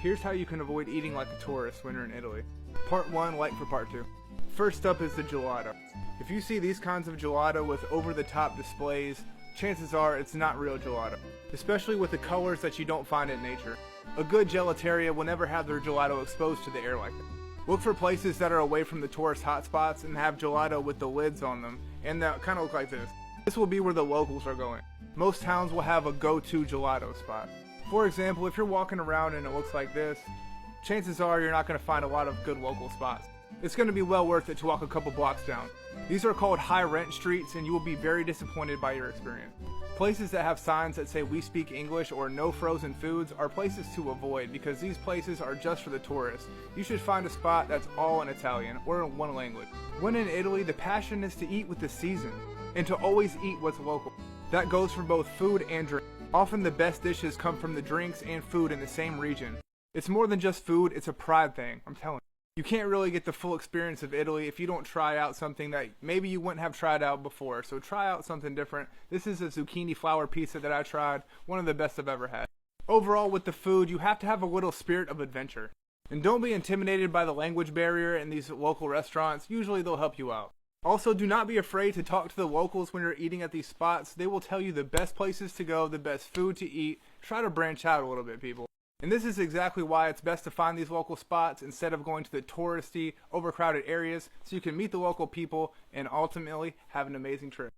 here's how you can avoid eating like a tourist when you're in Italy. Part 1, like for part 2. First up is the gelato. If you see these kinds of gelato with over-the-top displays, chances are it's not real gelato, especially with the colors that you don't find in nature. A good gelateria will never have their gelato exposed to the air like that. Look for places that are away from the tourist hotspots and have gelato with the lids on them, and that kind of look like this. This will be where the locals are going. Most towns will have a go-to gelato spot. For example, if you're walking around and it looks like this, chances are you're not going to find a lot of good local spots. It's going to be well worth it to walk a couple blocks down. These are called high rent streets, and you will be very disappointed by your experience. Places that have signs that say "we speak English" or "no frozen foods" are places to avoid because these places are just for the tourists. You should find a spot that's all in Italian or in one language. When in Italy, the passion is to eat with the season and to always eat what's local. That goes for both food and drink. Often the best dishes come from the drinks and food in the same region. It's more than just food, it's a pride thing, I'm telling you. You can't really get the full experience of Italy if you don't try out something that maybe you wouldn't have tried out before. So try out something different. This is a zucchini flour pizza that I tried, one of the best I've ever had. Overall, with the food, you have to have a little spirit of adventure. And don't be intimidated by the language barrier in these local restaurants. Usually they'll help you out. Also, do not be afraid to talk to the locals when you're eating at these spots. They will tell you the best places to go, the best food to eat. Try to branch out a little bit, people. And this is exactly why it's best to find these local spots instead of going to the touristy, overcrowded areas so you can meet the local people and ultimately have an amazing trip.